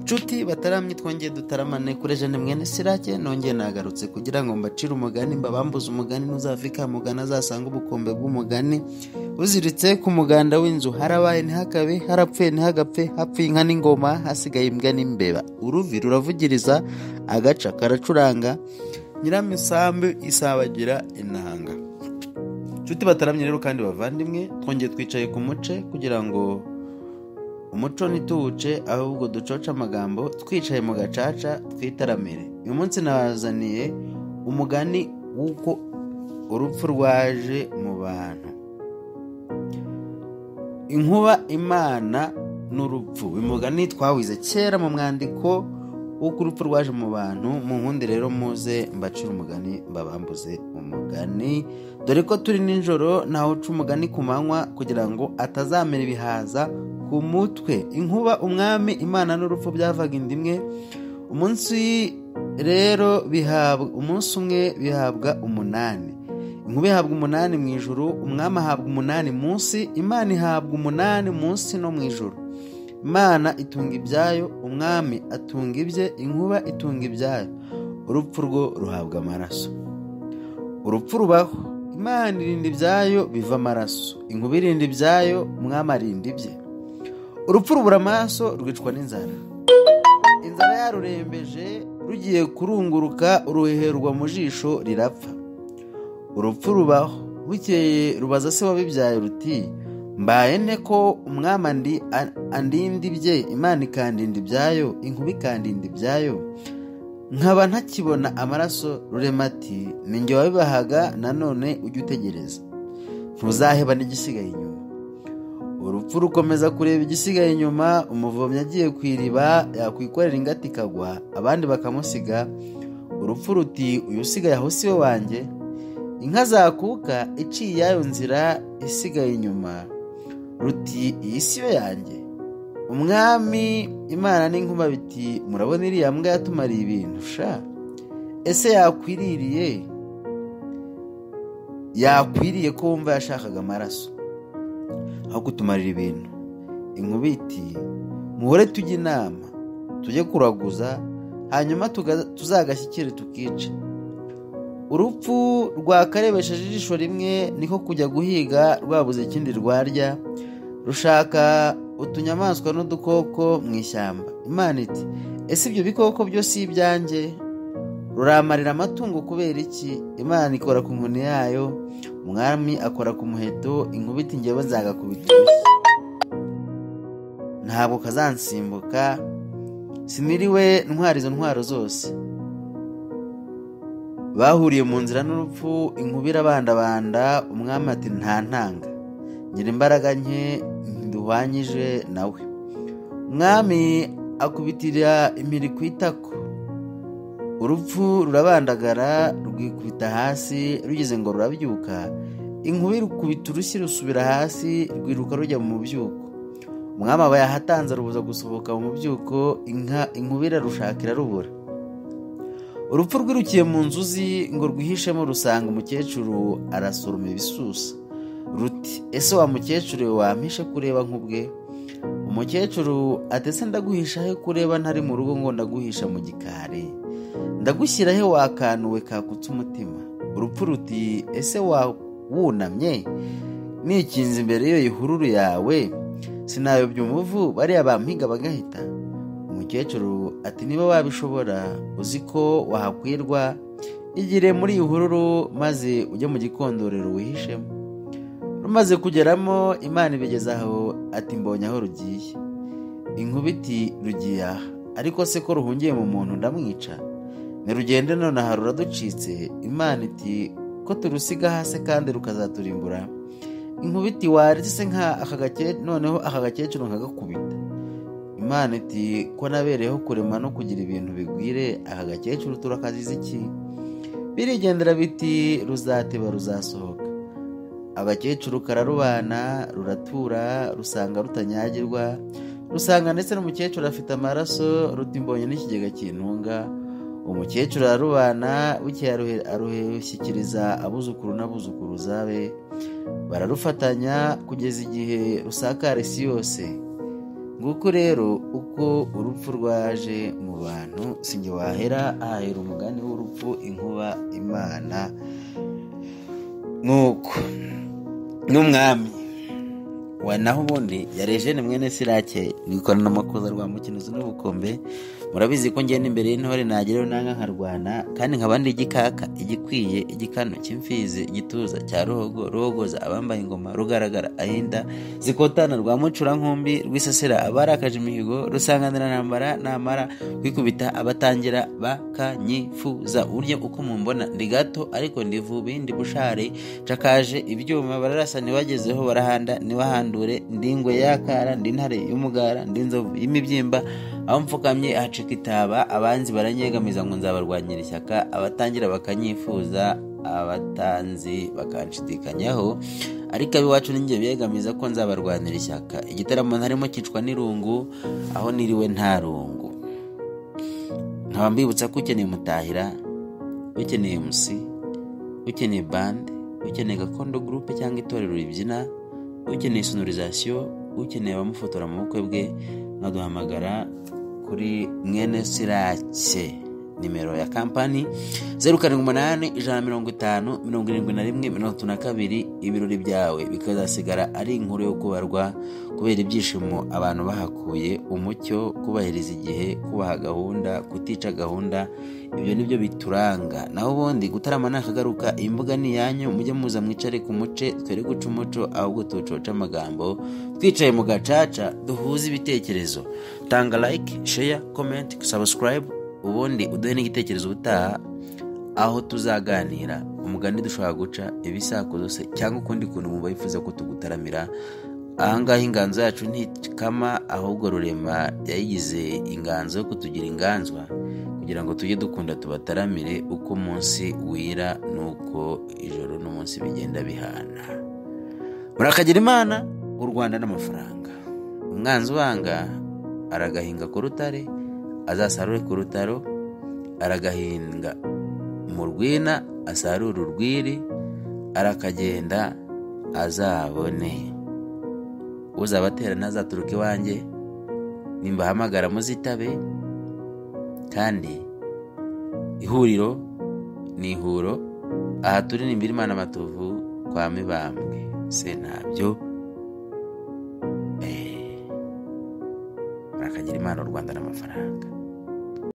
Nshuti bataramye twongeye dutaramane kuri Jeanne mwene Sirake, nongeye nagarutse kugira ngo mbacire umugani, mbabambuze umugani ntuzafika mugana azasanga ubukombe bw'umugani buziritse ku muganda w'inzu. Harabaye ntihakabe, harapfuye ntihagapfe, hapfuye inka n'ingoma, hasigaye imbwa n'imbeba. Uruvi ruravugiriza, agaca karacuranga, nyiramisambi isabagira inanga. Nshuti bataramye rero kandi bavandimwe, twongeye twicaye ku muce kugira ngo umuco ntituwuce, ahubwo ducoce amagambo twicaye mu gacaca twitaramire. Uyu munsi nabazaniye umugani w'uko urupfu rwaje mu bantu. Inkuba, Imana n'urupfu. Uyu mugani twawize kera mu mwandiko w'uko urupfu rwaje mu bantu. Mu nkundi rero muze mbacire umugani, mbabambuze umugani, dore ko turi nijoro ntawe uca umugani ku manywa kugira ngo atazamera ibihaza ku mutwe. Inkuba, umwami, Imana n'urupfu byavaga inda imwe. Umunsi umwe bihabwa umunani. Inkuba ihabwa umunani mu ijuru, umwami ahabwa umunani munsi, Imana ihabwa umunani munsi no mu ijuru. Imana itunga ibyayo, umwami atunga ibye, inkuba itunga ibyayo. Urupfu rwo ruhabwa amaraso. Urupfu rubaho, Imana irinda ibyayo biva amaraso, inkuba irinda ibyayo, umwami arinda ibye. Urupfu rubura amaso, rwicwa n'inzara. Inzara yarurembeje, rugiye kurunguruka, uruheherwa mu jisho rirapfa. Urupfu rubaho, bukeye rubaza se wabibyaye ruti, mbaye nte ko umwami andinda ibye, Imana ikandinda ibyayo, inkuba ikandinda ibyayo, nkaba ntakibona amaraso? Rurema ati, ni njye wabibahaga, nanone ujye utegereza, ntuzaheba n'igisigaye inyuma. Urupfu rukomeza kureba igisigaye inyuma. Umuvomyi agiye ku iriba yakwikorera ingata ikagwa, abandi bakamusiga. Urupfu ruti, uyu usigaye aho si we wanjye. Inka zakuka iciye iyayo nzira isigaye inyuma, ruti iyi si yo yanjye. Umwami, Imana n'inkuba biti, murabona iriya mbwa yatumariye ibintu sha? Ese yakwiriye ko wumva yashakaga amaraso aho kutumarira ibintu? Inkuba iti, muhore tujye inama, tujye kuraguza, hanyuma tuzagashyikire tukice. Urupfu rwakarebesheje ijisho rimwe, niko kujya guhiga rwabuze ikindi rwarya, rushaka utunyamaswa n'udukoko mu ishyamba. Imana iti, ese ibyo bikoko byo si ibyanjye? Ruramarira amatungo kubera iki? Imana ikora ku nkoni yayo, umwami akora ku muheto, inkuba iti, njyewe nzagakubita urushyi, ntabwo kazansimbuka, siniriwe ntwara izo ntwaro zose. Bahuriye mu nzira n'urupfu, inkuba irabandabanda, umwami ati, nta ntanga, ngira imbaraga nke ntiduhwanyije nawe. Umwami akubitira impiri ku itako, urupfu rurabandagara rwikubita hasi, rugize ngo rurabyuka, inkuba irukubita urushyi rusubira hasi, rwiruka rujya mu mubyuko. Umwami aba yahatanze arubuza gusohoka mu mubyuko, inkuba irarushaka irarubura. Urupfu rwirukiye mu nzuzi ngo rwihishemo, rusanga umukecuru arasoroma ibisusa, ruti, ese wa mukecuru wampishe kureba nk'ubwe? Umukecuru ati, ese ndaguhisha he kureba ntari mu rugo ngo ndaguhisha mu gikari? Ndagushyira he wakanuwe kakutse umutima? Urupfu ruti, ese wunamye nikinze imbere y'iyo ihururu yawe, sinayobya umuvu bariya bampiga bagahita? Umukecuru ati, niba wabishobora, uzi ko wahakwirwa, igire muri iyi hururu maze ujye mu gikondorero wihishemo. Rumaze kugeramo, Imana ibigeze aho, ati, mbonye aho rugiye. Inkuba iti, rugiye aha, ariko se ko ruhungiye mu muntu ndamwica? Nirugende nonaha ruraducitse. Imana iti, ko turusiga hasi kandi rukazaturimbura? Inkuba iti, waretse se noneho aka gakecuru nkagakubita? Imana iti, ko nabereyeho kurema no kugira ibintu bigwire, aka gakecuru turakaziza iki? Birigendera biti, ruzateba ruzasohoka. Agakecuru kararubana, ruratura, rusanga rutanyagirwa, rusanga ndetse n'umukecuru afite amaraso, ruti, mbonye n'ikigega kintunga. Umukecuru ararubana, bukeye aruheshyikiriza abuzukuru n'abuzukuruza be, bararufatanya kugeza igihe rusakara isi yose. nguko rero uko urupfu rwaje mu bantu, sinjye wahera ahahera umugani w'urupfu inkuba imana. Nuko n'umwami wa naho ubundi yarejene mwene Sirake wikorana amakuza rwa mukinuzi n'ubukombe. Murabizi ko ngenda imbere y'intore nagereyo nanga nkarwana, kandi nkabandi igikaka, igikwiye, igikano cy'imfizi, igituza cya rohogoza abambaye ingoma, rugaragara ahinda zikotana rwa mucura nkumbi, rwisasira abarakaje imihigo, rusanganira ntambara namara kwikubita abatangira bakanyifuza. Urye uko mumbona ndi gato ariko ndivubi, ndi bushare cakaje ibyuma, bararasa nibagezeho barahanda nibahandure, ndi ingwe yakara, ndi ntare y'umugara, ndi inzovu y'imibyimba, aho mfukamye hacika itaba, abanzi baranyegamiza ngo nzabarwanyira ishyaka, abatangira bakanyifuza, abatanzi bakanshidikanyaho, ariko abiwacu ninjye biyegamiza ko nzabarwanira ishyaka. Igitaramo ntarimo kicwa n'irungu, aho niriwe nta rungu. Nkaba mbibutsa ko ukeneye mutahira, ukeneye MC, ukeneye band, ukeneye gakondo group cyangwa itorero ribyina, ukeneye sonorisation, ukeneye abamufotora mu bukwe bwe, mwaduhamagara kuri mwene Sirake. Nimero ya kampani 0781507172. Ibirori byawe bikazasigara ari inkuru yo kubarwa, kubera ibyishimo abantu bahakuye, umucyo, kubahiriza igihe, kubaha gahunda, kutica gahunda, ibyo nibyo bituranga. Naho ubundi gutarama nakagaruka, imbuga ni yanyu, mujye muza mwicare ku muce, twere guca umuco ahubwo tucoca amagambo, twicaye mu gacaca duhuze ibitekerezo. Tanga like, share, comment, subscribe, ubundi uduhe n'igitekerezo ubutaha aho tuzaganira umugani dushobora guca, ibisakuzo se cyangwa ukundi kuntu mumva yifuza ko tugutaramira. Ahangaha inganzo yacu ntikama, ahubwo Rurema yayigize inganzo yo kutugira inganzwa, kugira ngo tujye dukunda tubataramire uko umunsi wira nuko ijoro n'umunsi bigenda bihana. Murakagira Imana, u Rwanda n'amafaranga. Umwanzi ubanga aragahinga ku rutare, azasarure ku rutaro, aragahinga mu rwina, asarure urwiri, arakagenda azabone. Uzabatera ntazaturuka iwanjye, nimbahamagara muzitabe, kandi ihuriro ni ihuro, aha turi nimbira Imana Amatovu kwa Mibambwe Sentabyo. Murakagira Imana, u Rwanda n'amafaranga.